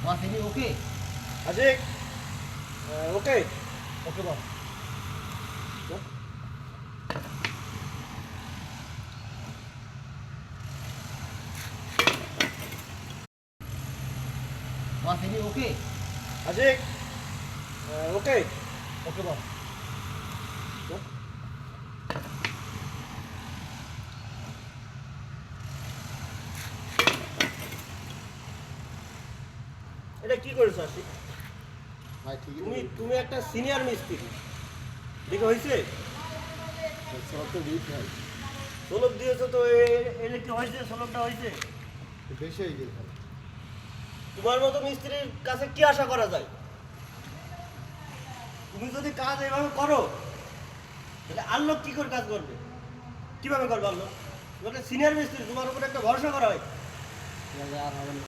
বস any ওকে? আশিক ওকে ওকে বস। বস any ওকে? আশিক ওকে ওকে বস। এটা কি করেছো আশিক? ভাই ঠিকই তুমি তুমি একটা সিনিয়র মিস্ত্রি, দেখে হয়েছে? সব তো দিই ভাই, সোলক দিয়েছো তো এটা কি হয়েছে? সোলকটা হয়েছে? বেশি হয়ে গেছে ভাই। তোমার মতো মিস্ত্রির কাছে কি আশা করা যায়? তুমি যদি কাজ এভাবে করো তাহলে আর লোক কি করে কাজ করবে? কিভাবে করবে আর লোক? তুমি একটা সিনিয়র মিস্ত্রি, তোমার উপরে একটা ভরসা করা হয়। আর হবে না।